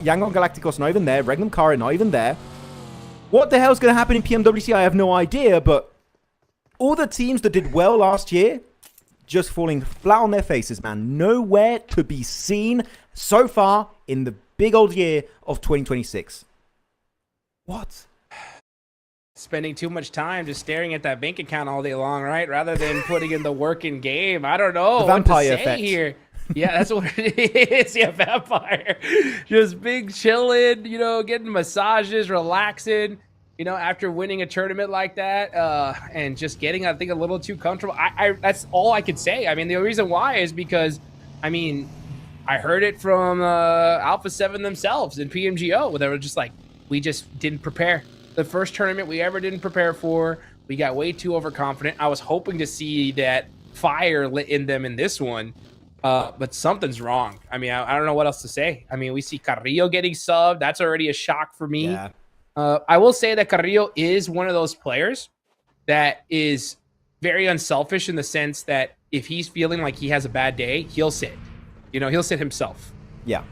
Yangon Galacticos not even there. Regnum Kara not even there. What the hell's going to happen in PMWC? I have no idea, but all the teams that did well last year just falling flat on their faces, man. Nowhere to be seen so far in the big old year of 2026. What? Spending too much time just staring at that bank account all day long, right? Rather than putting in the work in game. I don't know the what to say effect here. Yeah, that's what it is. Yeah, vampire. Just big chilling, getting massages, relaxing, after winning a tournament like that, and just getting, I think, a little too comfortable. That's all I could say. I mean, the reason why is because, I heard it from Alpha 7 themselves in PMGO, where they were just like, we just didn't prepare. The first tournament we ever didn't prepare for, we got way too overconfident. I was hoping to see that fire lit in them in this one. But something's wrong. I don't know what else to say. We see Carrillo getting subbed. That's already a shock for me. Yeah. I will say that Carrillo is one of those players that is very unselfish in the sense that if he's feeling like he has a bad day, he'll sit. He'll sit himself. Yeah.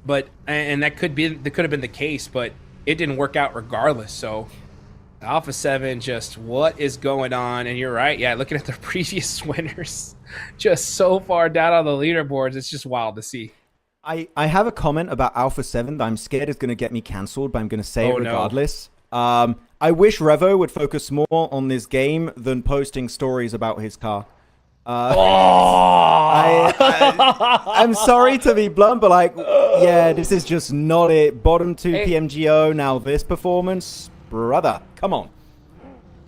But that could have been the case, but it didn't work out regardless. So Alpha 7, just what is going on? And you're right. Yeah, looking at the previous winners, just so far down on the leaderboards, it's just wild to see. I have a comment about Alpha 7 that I'm scared is going to get me cancelled, but I'm going to say it regardless. No. I wish Revo would focus more on this game than posting stories about his car. I'm sorry to be blunt, but this is just not it. Bottom 2 PMGO, now this performance. Brother, come on.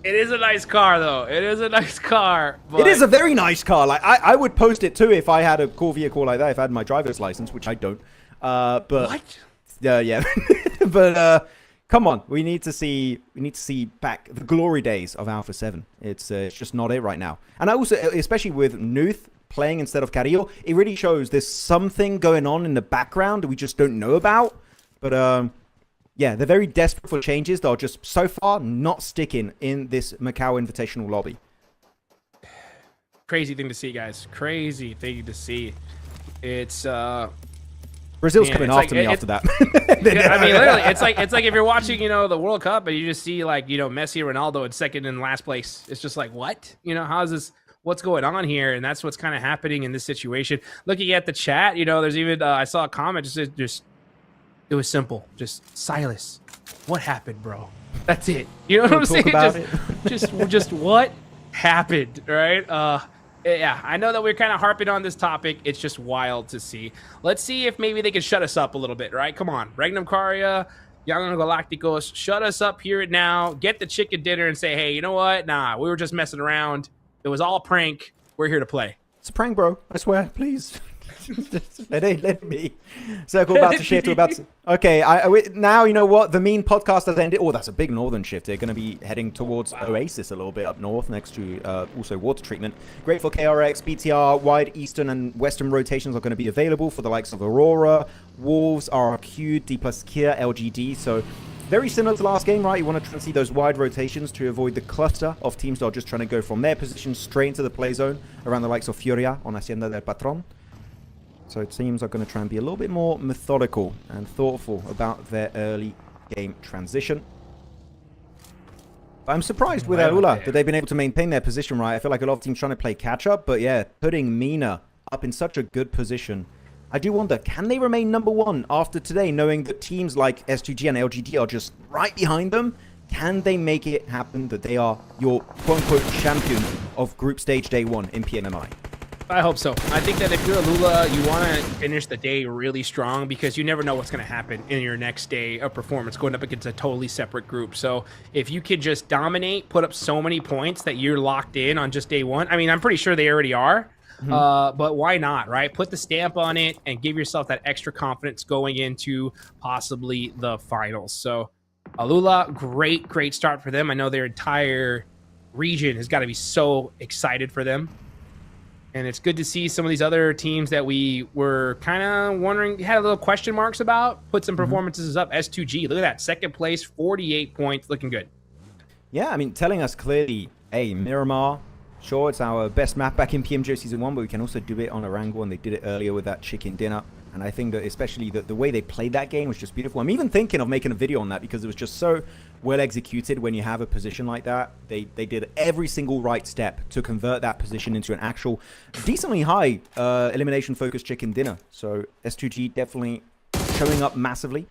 It is a nice car, though. It is a nice car. But... It is a very nice car. I would post it too if I had a cool vehicle like that. If I had my driver's license, which I don't. But what? Yeah. But come on, we need to see back the glory days of Alpha 7. It's just not it right now. And I also, especially with Nuth playing instead of Carrillo, it really shows there's something going on in the background that we just don't know about. But yeah, they're very desperate for changes that are just so far not sticking in this Macau Invitational lobby. Crazy thing to see, guys. Crazy thing to see. It's Brazil's coming after me after that. Literally, it's like if you're watching, the World Cup and you just see Messi and Ronaldo in second and last place. It's just like, what? How's this? What's going on here? And that's what's kind of happening in this situation. Looking at the chat, there's even I saw a comment just. It was simple. Just Silas. What happened, bro? That's it. You know what I'm saying? Just what happened, right? Yeah, I know that we're kind of harping on this topic. It's just wild to see. Let's see if maybe they can shut us up a little bit, right? Come on. Regnum Caria, Yangon Galacticos, shut us up here and now. Get the chicken dinner and say, hey, you know what? Nah, we were just messing around. It was all a prank. We're here to play. It's a prank, bro. I swear. Please. let me. Circle about to shift. Okay, now you know what? The mean podcast has ended. Oh, that's a big northern shift. They're going to be heading towards Oasis a little bit up north next to also water treatment. Grateful KRX, BTR, wide eastern and western rotations are going to be available for the likes of Aurora, Wolves, RRQ, D plus Kia, LGD. So very similar to last game, right? You want to try and see those wide rotations to avoid the cluster of teams that are just trying to go from their position straight into the play zone around the likes of Furia on Hacienda del Patron. So teams are going to try and be a little bit more methodical and thoughtful about their early game transition. But I'm surprised with Abdullah that they've been able to maintain their position, right? I feel like a lot of teams trying to play catch-up, but yeah, putting Mina up in such a good position. I do wonder, can they remain number one after today, knowing that teams like S2G and LGD are just right behind them? Can they make it happen that they are your quote-unquote champion of group stage day one in PMMI? I hope so. I think that if you're Abdullah, you want to finish the day really strong because you never know what's going to happen in your next day of performance going up against a totally separate group. So if you could just dominate, put up so many points that you're locked in on just day one. I'm pretty sure they already are, but why not, right? Put the stamp on it and give yourself that extra confidence going into possibly the finals. So Abdullah, great start for them. I know their entire region has got to be so excited for them. And it's good to see some of these other teams that we were kind of wondering, had a little question marks about, put some performances up. S2G, look at that. Second place, 48 points, looking good. Yeah, telling us clearly, hey, Miramar, sure, it's our best map back in PMGO Season 1, but we can also do it on Arango, and they did it earlier with that chicken dinner. And I think that especially the way they played that game was just beautiful. I'm even thinking of making a video on that because it was just so well executed when you have a position like that. They did every single right step to convert that position into an actual decently high elimination-focused chicken dinner. So S2G definitely showing up massively.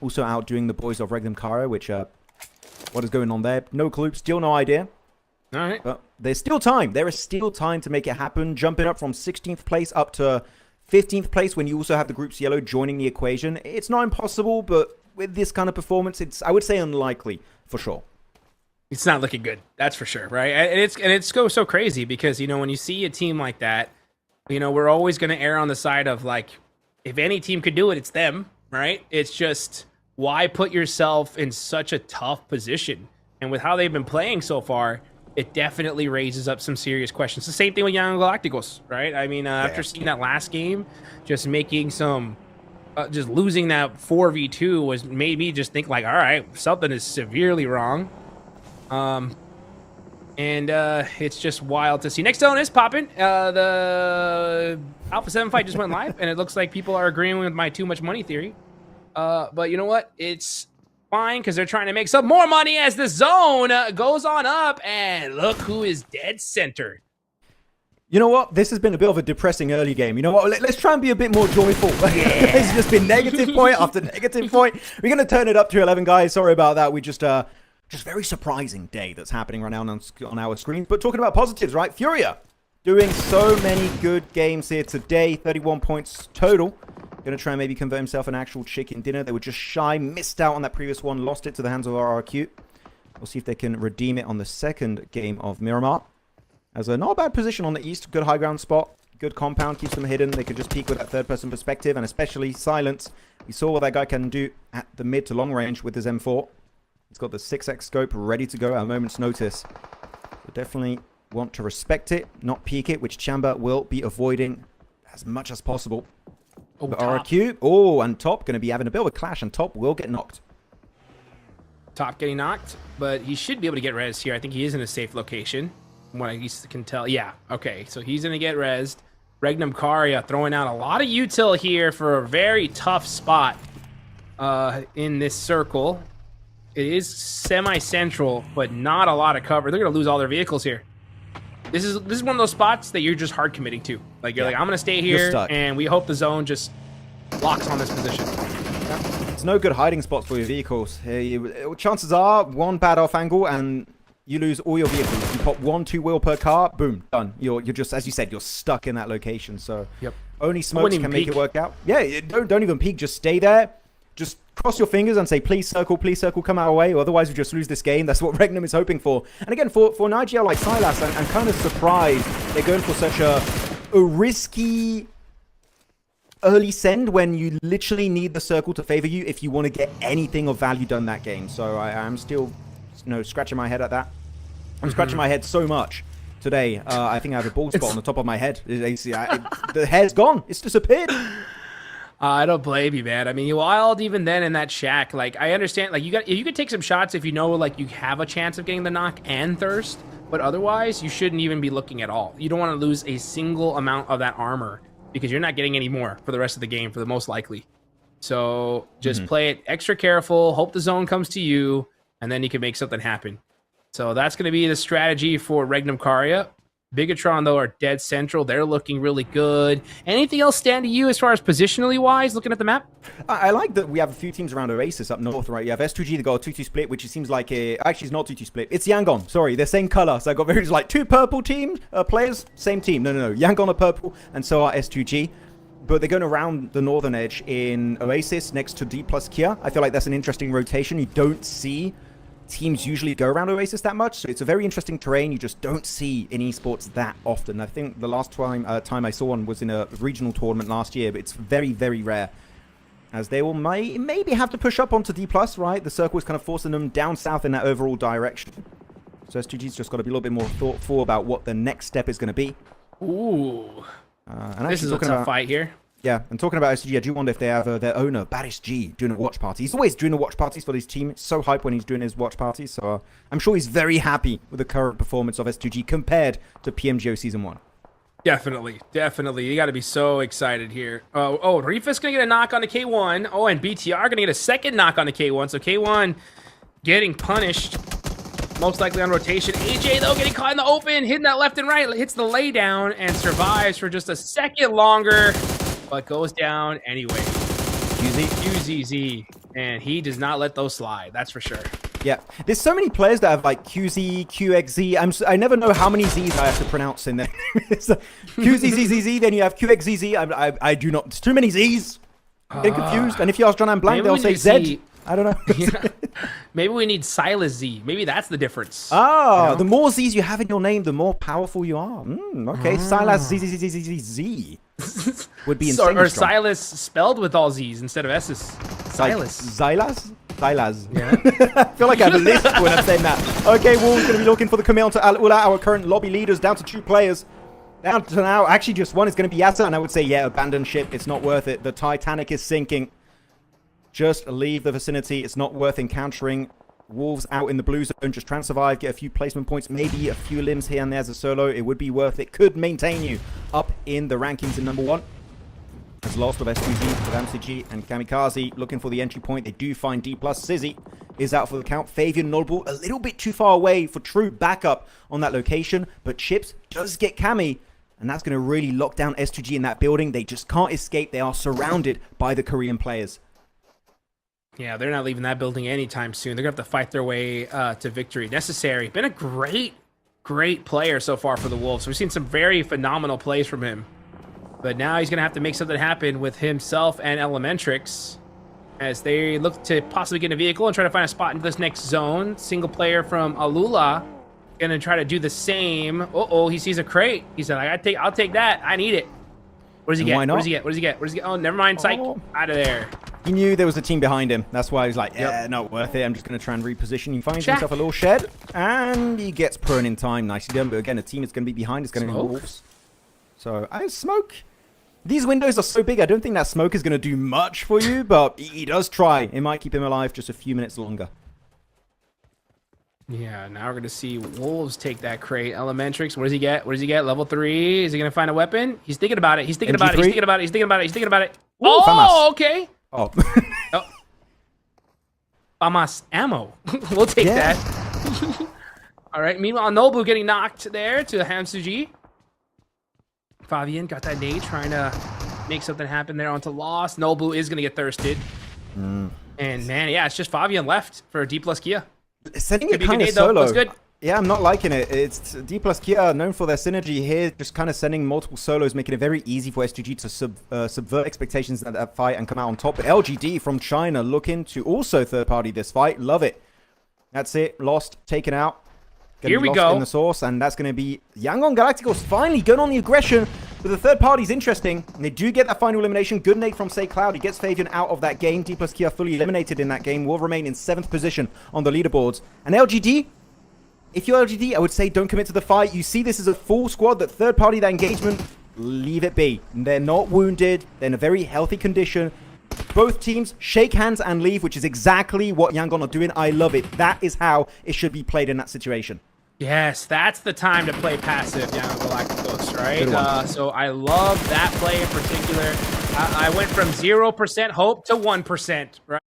Also outdoing the boys of Regnum Kara, which, what is going on there? No clue, still no idea. All right. But there's still time. There is still time to make it happen. Jumping up from 16th place up to 15th place when you also have the group's yellow joining the equation. It's not impossible, but with this kind of performance, it's, I would say, unlikely for sure. It's not looking good. That's for sure, right? And it's so crazy because, you know, when you see a team like that, you know, we're always going to err on the side of like, if any team could do it, it's them, right? It's just, why put yourself in such a tough position? And with how they've been playing so far, it definitely raises up some serious questions. The same thing with Young Galacticos, right? I mean, after seeing that last game, just making some, just losing that 4v2 was made me just think like, all right, something is severely wrong. It's just wild to see. Next zone is popping. The Alpha 7 fight just went live, and it looks like people are agreeing with my too much money theory. But you know what? It's fine because they're trying to make some more money as the zone goes on up, and look who is dead center. You know what? This has been a bit of a depressing early game. You know what? Let's try and be a bit more joyful. It's just been negative point after negative point. We're going to turn it up to 11, guys. Sorry about that. We just very surprising day that's happening right now on our screens. But talking about positives, right? Furia doing so many good games here today. 31 points total. Going to try and maybe convert himself an actual chicken dinner. They were just shy, missed out on that previous one, lost it to the hands of RRQ. We'll see if they can redeem it on the second game of Miramar. As a not bad position on the east, good high ground spot, good compound, keeps them hidden. They could just peek with that third person perspective, and especially silence. We saw what that guy can do at the mid to long range with his M4. He's got the 6x scope ready to go at a moment's notice. So definitely want to respect it, not peek it, which Chamber will be avoiding as much as possible. Oh, but RRQ, and Top going to be having a bit of a clash, and Top will get knocked. Top getting knocked, but he should be able to get res here. I think he is in a safe location. From what I can tell. Yeah, okay. So he's going to get rezzed. Regnum Karia throwing out a lot of util here for a very tough spot in this circle. It is semi-central, but not a lot of cover. They're going to lose all their vehicles here. This is one of those spots that you're just hard committing to. Like, you're like, I'm going to stay here, and we hope the zone just locks on this position. There's no good hiding spots for your vehicles. Chances are, one bad off angle, and you lose all your vehicles. You pop 1-2 wheel per car, boom, done. You're just, as you said, you're stuck in that location. So only smokes can make it work out. Yeah, don't even peek. Just stay there. Just cross your fingers and say, please circle, come our way. Otherwise, we just lose this game. That's what Regnum is hoping for. And again, for an IGL like Silas, I'm kind of surprised they're going for such a risky early send when you literally need the circle to favor you if you want to get anything of value done that game. So I'm still, scratching my head at that. I'm scratching my head so much today. I think I have a bald spot on the top of my head. The hair's gone. It's disappeared. I don't blame you, man. I mean, wild even then in that shack. Like, I understand. Like, you could take some shots if you know, like, you have a chance of getting the knock and thirst. But otherwise, you shouldn't even be looking at all. You don't want to lose a single amount of that armor because you're not getting any more for the rest of the game, for the most likely. So just play it extra careful. Hope the zone comes to you, and then you can make something happen. So that's going to be the strategy for Regnum Karia. Bigatron, though, are dead central. They're looking really good. Anything else stand to you as far as positionally wise, looking at the map? I like that we have a few teams around Oasis up north, right? You have S2G, they got a 2-2 split, which it seems like actually, it's not 2-2 split. It's Yangon. Sorry, they're same color. So I got very, like, two purple teams, players, same team. No. Yangon are purple, and so are S2G. But they're going around the northern edge in Oasis next to D plus Kia. I feel like that's an interesting rotation. You don't see teams usually go around Oasis that much, so it's a very interesting terrain you just don't see in esports that often. I think the last time I saw one was in a regional tournament last year, but it's very, very rare, as they will maybe have to push up onto D+, right? The circle is kind of forcing them down south in that overall direction. So S2G's just got to be a little bit more thoughtful about what the next step is going to be. Ooh. And this is a tough fight here. Yeah, and talking about SG, I do wonder if they have their owner, Baris G, doing a watch party. He's always doing the watch parties for his team. It's so hype when he's doing his watch parties. So I'm sure he's very happy with the current performance of S2G compared to PMGO Season 1. Definitely. You got to be so excited here. Oh, Reefus going to get a knock on the K1. Oh, and BTR going to get a second knock on the K1. So K1 getting punished, most likely on rotation. AJ, though, getting caught in the open, hitting that left and right, hits the laydown, and survives for just a second longer, but goes down anyway. QZZ. And he does not let those slide, that's for sure. Yeah, there's so many players that have like QZ, QXZ. I never know how many Z's I have to pronounce in there. QZZZZ, then you have QXZZ. I do not. There's too many Z's. I'm getting confused. And if you ask John and Blank, they'll say Z. I don't know. Yeah. Maybe we need Silas Z. Maybe that's the difference. Oh, you know? The more Z's you have in your name, the more powerful you are. Okay, Silas Z would be insane. Or Silas spelled with all Z's instead of S's. Silas. Like Silas? Yeah. I feel like I have a list when I'm saying that. Okay, Wolves going to be looking for the command to Al-Ula, our current lobby leaders, down to 2 players. Down to now, actually just one is going to be Yasa, and I would say, yeah, abandon ship. It's not worth it. The Titanic is sinking. Just leave the vicinity. It's not worth encountering Wolves out in the blue zone. Just try and survive, get a few placement points, maybe a few limbs here and there as a solo. It would be worth it. Could maintain you up in the rankings in number 1. Has lost of SQZ with MCG and Kamikaze looking for the entry point. They do find D+. Sizzy is out for the count. Fabian Nodable a little bit too far away for true backup on that location. But Chips does get Kami. And that's going to really lock down S2G in that building. They just can't escape. They are surrounded by the Korean players. Yeah, they're not leaving that building anytime soon. They're going to have to fight their way to victory. Necessary. Been a great player so far for the Wolves. We've seen some very phenomenal plays from him. But now he's going to have to make something happen with himself and Elementrix as they look to possibly get in a vehicle and try to find a spot into this next zone. Single player from Alula going to try to do the same. Uh-oh, he sees a crate. He said, I'll take that. I need it. What does he get? Why not? What does he get? What does he get? What does he get? Oh, never mind. Psych. Out of there. He knew there was a team behind him. That's why he was like, yeah, not worth it. I'm just going to try and reposition. He finds himself a little shed, and he gets prone in time. Nicely done. But again, a team is going to be behind. It's going to be Wolves. So, smoke. These windows are so big, I don't think that smoke is going to do much for you, but he does try. It might keep him alive just a few minutes longer. Yeah, now we're going to see Wolves take that crate. Elementrix, what does he get? What does he get? Level 3. Is he going to find a weapon? He's thinking about it. He's thinking about it. He's thinking about it. He's thinking about it. He's thinking about it. Ooh, oh, FAMAS. Okay. Oh. Oh. FAMAS ammo. We'll take that. All right. Meanwhile, Nobu getting knocked there to Hamsuji. Fabian got that nade, trying to make something happen there onto Lost. Nobu is going to get thirsted. And, man, yeah, it's just Fabian left for D plus Kia. Setting it kind of solo. Looks good. Yeah, I'm not liking it. It's D plus Kia, known for their synergy here, just kind of sending multiple solos, making it very easy for SGG to subvert expectations at that fight and come out on top. But LGD from China looking to also third-party this fight. Love it. That's it. Lost, taken out. Here we go. In the source, and that's going to be Yangon Galacticos finally going on the aggression. But the third party's interesting. And they do get that final elimination. Good nade from Say Cloud. He gets Fabian out of that game. D plus Kia fully eliminated in that game. Will remain in 7th position on the leaderboards. And LGD, if you're LGD, I would say don't commit to the fight. You see this as a full squad. That third party, that engagement, leave it be. They're not wounded. They're in a very healthy condition. Both teams shake hands and leave, which is exactly what Yangon are doing. I love it. That is how it should be played in that situation. Yes, that's the time to play passive, Young Galacticos, right? So I love that play in particular. I went from 0% hope to 1%, right?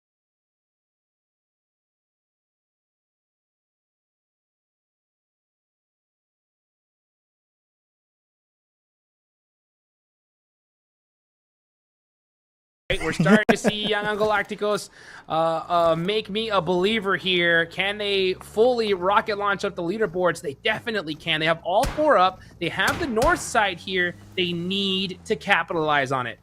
We're starting to see Young Galacticos make me a believer here. Can they fully rocket launch up the leaderboards? They definitely can. They have all 4 up. They have the north side here. They need to capitalize on it.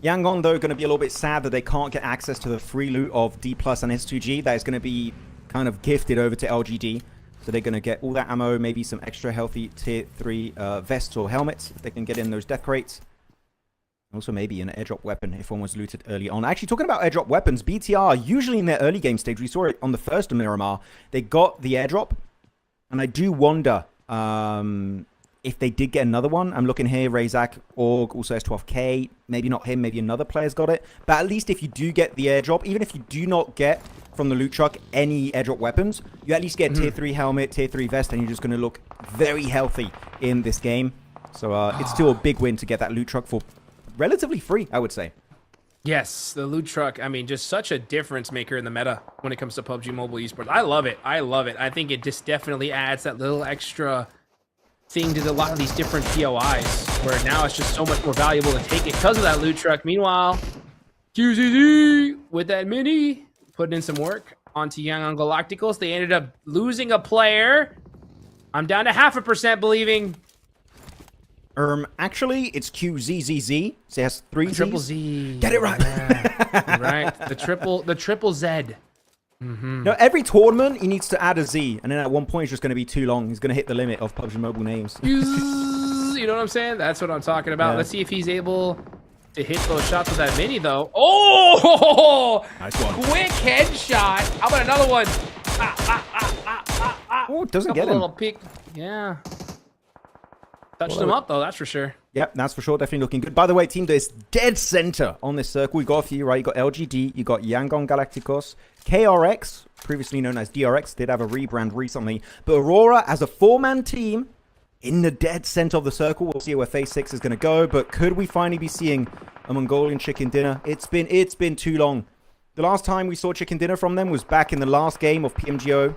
Yangon, though, going to be a little bit sad that they can't get access to the free loot of D plus and S2G. That is going to be kind of gifted over to LGD. So they're going to get all that ammo, maybe some extra healthy tier 3 vests or helmets if they can get in those death crates. Also, maybe an airdrop weapon if one was looted early on. Actually, talking about airdrop weapons, BTR, usually in their early game stage, we saw it on the first Miramar, they got the airdrop. And I do wonder if they did get another one. I'm looking here, Razak, Org, also S12K. Maybe not him, maybe another player's got it. But at least if you do get the airdrop, even if you do not get from the loot truck any airdrop weapons, you at least get tier 3 helmet, tier 3 vest, and you're just going to look very healthy in this game. So it's still a big win to get that loot truck for relatively free, I would say. Yes, the loot truck. I mean, just such a difference maker in the meta when it comes to PUBG Mobile Esports. I love it. I love it. I think it just definitely adds that little extra thing to a lot of these different POIs, where now it's just so much more valuable to take it because of that loot truck. Meanwhile, QZZ with that mini, putting in some work onto Young on Galacticos. They ended up losing a player. I'm down to 0.5% believing. Actually, it's QZZZ. So it has 3 Z's. Triple Z. Get it right. Yeah. Right. The triple Z. Mm-hmm. No, every tournament he needs to add a Z, and then at one point it's just going to be too long. He's going to hit the limit of PUBG Mobile names. You know what I'm saying? That's what I'm talking about. Yeah. Let's see if he's able to hit those shots with that mini, though. Oh! Nice one. Quick headshot. How about another one? Oh, it doesn't get him. A little peek. Yeah. Touched him up, though, that's for sure. Yep, that's for sure. Definitely looking good. By the way, team, there's dead center on this circle. You got a few, right? You got LGD, you got Yangon Galacticos, KRX, previously known as DRX, did have a rebrand recently. But Aurora, as a 4-man team, in the dead center of the circle. We'll see where Phase 6 is going to go. But could we finally be seeing a Mongolian chicken dinner? It's been too long. The last time we saw chicken dinner from them was back in the last game of PMGO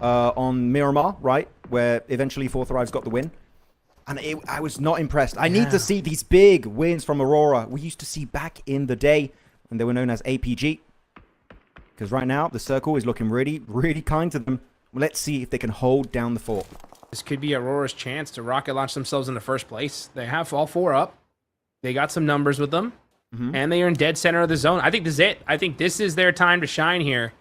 on Miramar, right? Where eventually Fourth Arrives got the win. And I was not impressed. I need to see these big wins from Aurora. We used to see back in the day when they were known as APG. Because right now, the circle is looking really, really kind to them. Let's see if they can hold down the fort. This could be Aurora's chance to rocket launch themselves in the first place. They have all 4 up. They got some numbers with them. And they are in dead center of the zone. I think this is it. I think this is their time to shine here.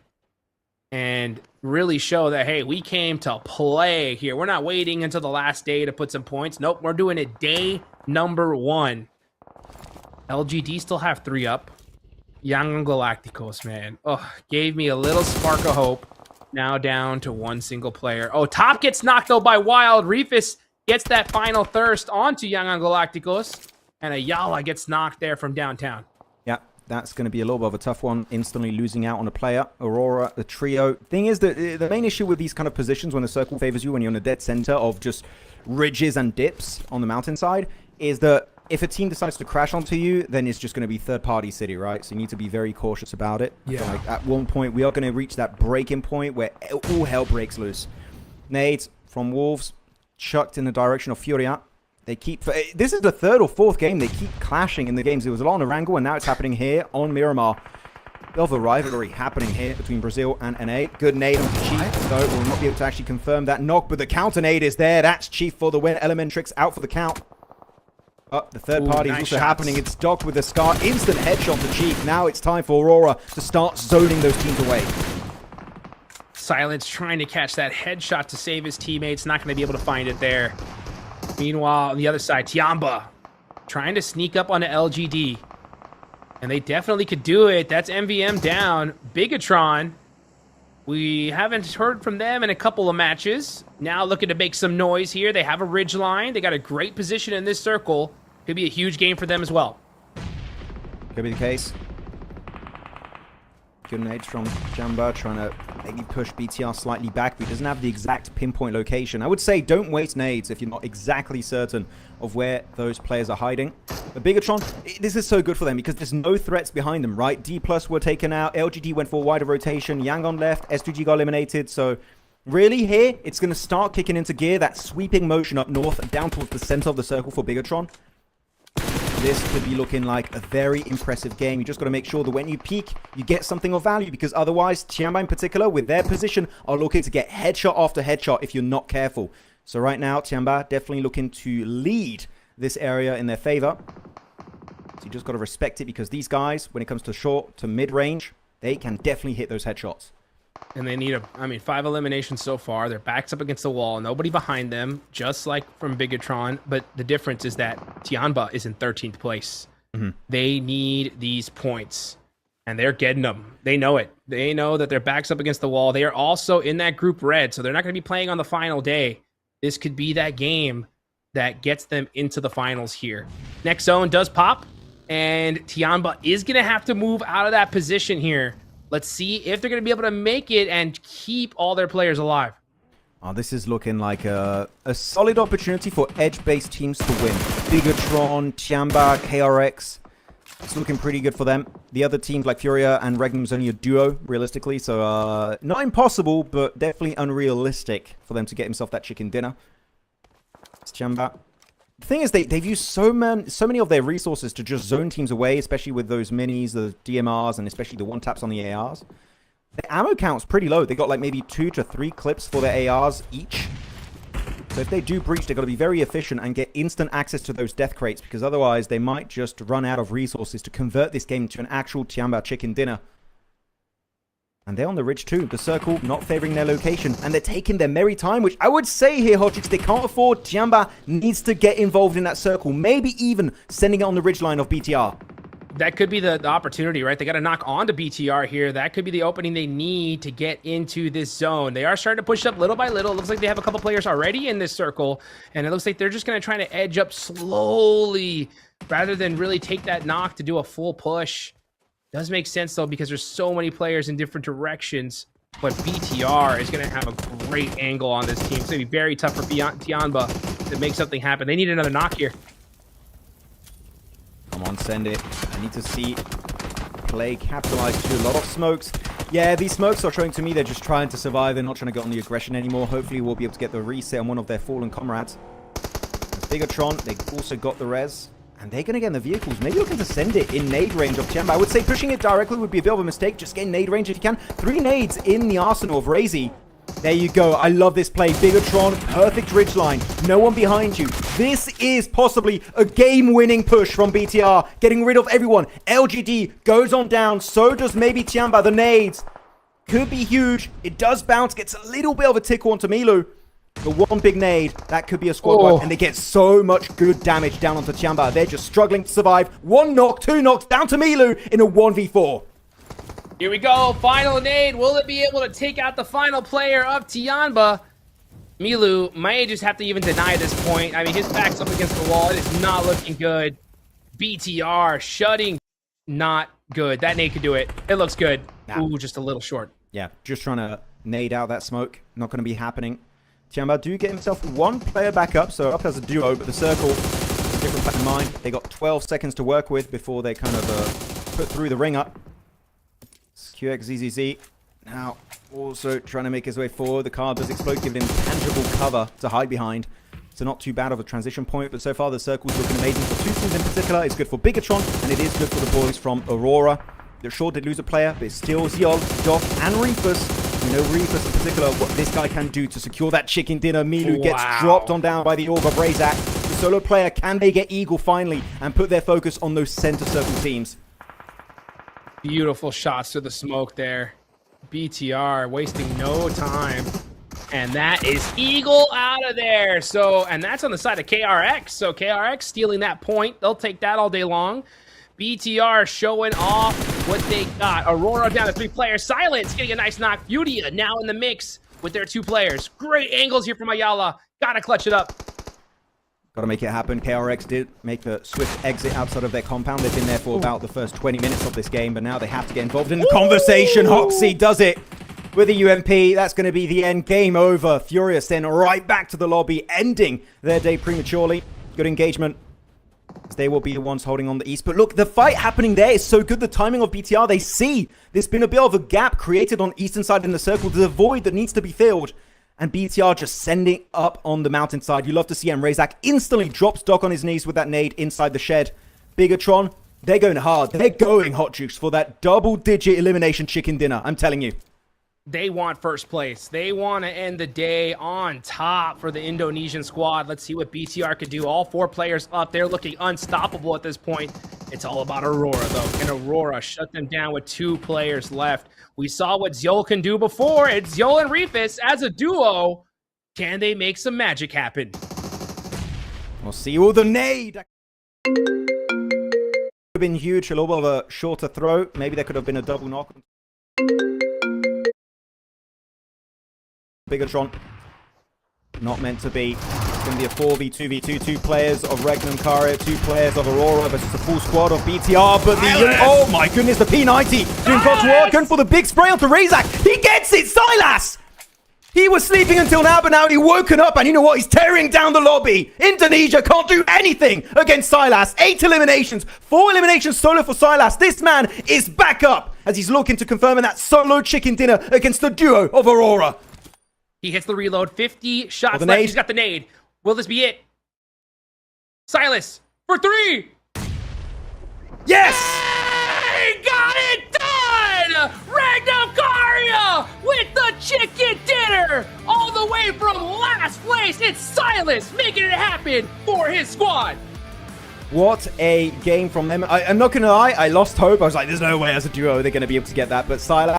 And really show that, hey, we came to play here. We're not waiting until the last day to put some points. Nope, we're doing it day number 1. LGD still have 3 up. Young Galacticos, man. Oh, gave me a little spark of hope. Now down to 1 single player. Oh, top gets knocked, though, by Wild. Reefus gets that final thirst onto Young Galacticos. And Ayala gets knocked there from downtown. Yeah. That's going to be a little bit of a tough one, instantly losing out on a player. Aurora, the trio. Thing is that the main issue with these kind of positions when the circle favors you, when you're in the dead center of just ridges and dips on the mountainside, is that if a team decides to crash onto you, then it's just going to be third-party city, right? So you need to be very cautious about it. Yeah. Like at one point, we are going to reach that breaking point where all hell breaks loose. Nades from Wolves, chucked in the direction of Furia. They keep... This is the 3rd or 4th game. They keep clashing in the games. It was a lot on Erangel, and now it's happening here on Miramar. Bit of a rivalry happening here between Brazil and NA. Good nade on Chief, though. We'll not be able to actually confirm that knock, but the counter nade is there. That's Chief for the win. Elementrix out for the count. The third party is also happening. It's Doc with a Scar. Instant headshot to Chief. Now it's time for Aurora to start zoning those teams away. Silence trying to catch that headshot to save his teammates. Not going to be able to find it there. Meanwhile, on the other side, Tiamba trying to sneak up on the LGD. And they definitely could do it. That's MVM down. Bigatron, we haven't heard from them in a couple of matches. Now looking to make some noise here. They have a ridge line. They got a great position in this circle. Could be a huge game for them as well. Could be the case. Good nades from Jamba, trying to maybe push BTR slightly back, but he doesn't have the exact pinpoint location. I would say don't waste nades if you're not exactly certain of where those players are hiding. But Bigatron, this is so good for them because there's no threats behind them, right? D+ were taken out, LGD went for a wider rotation, Yangon left, S2G got eliminated, so really here, it's going to start kicking into gear, that sweeping motion up north and down towards the center of the circle for Bigatron. This could be looking like a very impressive game. You just got to make sure that when you peak, you get something of value, because otherwise, Tiamba in particular, with their position, are looking to get headshot after headshot if you're not careful. So right now, Tiamba definitely looking to lead this area in their favor. So you just got to respect it, because these guys, when it comes to short to mid-range, they can definitely hit those headshots. And they need 5 eliminations so far. Their back's up against the wall. Nobody behind them, just like from Bigatron. But the difference is that Tiamba is in 13th place. They need these points, and they're getting them. They know it. They know that their back's up against the wall. They are also in that group red, so they're not going to be playing on the final day. This could be that game that gets them into the finals here. Next zone does pop, and Tiamba is going to have to move out of that position here. Let's see if they're going to be able to make it and keep all their players alive. Oh, this is looking like a solid opportunity for edge-based teams to win. Bigatron, Tiamba, KRX. It's looking pretty good for them. The other teams like Furia and Regnum's only a duo, realistically. So, not impossible, but definitely unrealistic for them to get himself that chicken dinner. It's Tiamba. The thing is, they've used so many of their resources to just zone teams away, especially with those minis, the DMRs, and especially the one-taps on the ARs. The ammo count's pretty low. They got like maybe 2 to 3 clips for their ARs each. So if they do breach, they've got to be very efficient and get instant access to those death crates, because otherwise they might just run out of resources to convert this game to an actual Tiamba chicken dinner. And they're on the ridge too. The circle not favoring their location, and they're taking their merry time, which I would say here, Hotchix, they can't afford. Tiamba needs to get involved in that circle, maybe even sending it on the ridge line of BTR. That could be the opportunity, right? They got to knock on to BTR here. That could be the opening they need to get into this zone. They are starting to push up little by little. It looks like they have a couple players already in this circle, and it looks like they're just going to try to edge up slowly rather than really take that knock to do a full push. Does make sense, though, because there's so many players in different directions, but BTR is going to have a great angle on this team. It's going to be very tough for Tiamba to make something happen. They need another knock here. Come on, send it. I need to see play capitalize to a lot of smokes. Yeah, these smokes are showing to me they're just trying to survive. They're not trying to get on the aggression anymore. Hopefully, we'll be able to get the reset on one of their fallen comrades. Bigatron, they also got the res. And they're going to get in the vehicles. Maybe looking to send it in nade range of Tiamba. I would say pushing it directly would be a bit of a mistake. Just get nade range if you can. 3 nades in the arsenal of Razy. There you go. I love this play. Bigatron, perfect ridge line. No one behind you. This is possibly a game-winning push from BTR. Getting rid of everyone. LGD goes on down. So does maybe Tiamba. The nades could be huge. It does bounce. Gets a little bit of a tickle onto Milu. The one big nade, that could be a squad wipe, and they get so much good damage down onto Tiamba. They're just struggling to survive. 1 knock, 2 knocks, down to Milu in a 1v4. Here we go, final nade. Will it be able to take out the final player of Tiamba? Milu may just have to even deny this point. I mean, his back's up against the wall. It is not looking good. BTR shutting, not good. That nade could do it. It looks good. Nah. Ooh, just a little short. Yeah, just trying to nade out that smoke. Not going to be happening. Tiamba do get himself 1 player back up, so up as a duo, but the circle has a different plan in mind. They got 12 seconds to work with before they kind of put through the ring up. QXZZZ now also trying to make his way forward. The car does explode, giving him tangible cover to hide behind. So not too bad of a transition point, but so far the circle's looking amazing for 2 teams in particular. It's good for Bigatron, and it is good for the boys from Aurora. They're sure did lose a player, but it's still Ziol, Doc, and Reefus. You know, Reefus in particular, what this guy can do to secure that chicken dinner. Milu gets dropped on down by the Orb of Razak. The solo player, can they get Eagle finally and put their focus on those center circle teams? Beautiful shots to the smoke there. BTR wasting no time. And that is Eagle out of there. So, and that's on the side of KRX. So KRX stealing that point. They'll take that all day long. BTR showing off what they got. Aurora down to 3 players. Silence getting a nice knock. Furia now in the mix with their 2 players. Great angles here from Ayala. Gotta clutch it up. Gotta make it happen. KRX did make the swift exit outside of their compound. They've been there for about the first 20 minutes of this game, but now they have to get involved in the conversation. Hoxie does it with a UMP. That's going to be the end. Game over. Furious then right back to the lobby, ending their day prematurely. Good engagement. They will be the ones holding on the east. But look, the fight happening there is so good. The timing of BTR, they see there's been a bit of a gap created on eastern side in the circle. There's a void that needs to be filled. And BTR just sending up on the mountainside. You love to see him. Razak instantly drops Doc on his knees with that nade inside the shed. Bigatron, they're going hard. They're going hot juice for that double-digit elimination chicken dinner. I'm telling you. They want first place. They want to end the day on top for the Indonesian squad. Let's see what BTR could do. All 4 players up there looking unstoppable at this point. It's all about Aurora, though. Can Aurora shut them down with 2 players left? We saw what Ziol can do before. It's Ziol and Reefus as a duo. Can they make some magic happen? We'll see all the nade. Could have been huge. A little bit of a shorter throw. Maybe there could have been a double knock. Bigatron, not meant to be. It's going to be a 4v2v2. 2 players of Regnum Kara, 2 players of Aurora versus a full squad of BTR. But the oh my goodness, the P90 doing God's work, going for the big spray onto Razak. He gets it, Silas. He was sleeping until now, but now he woken up, and you know what? He's tearing down the lobby. Indonesia can't do anything against Silas. 8 eliminations, 4 eliminations solo for Silas. This man is back up as he's looking to confirm that solo chicken dinner against the duo of Aurora. He hits the reload. 50 shots the left. nade. He's got the nade. Will this be it? Silas for 3. Yes! He got it done! Ragnarkaria with the chicken dinner! All the way from last place, it's Silas making it happen for his squad. What a game from them. I'm not going to lie, I lost hope. I was like, there's no way as a duo they're going to be able to get that. But Silas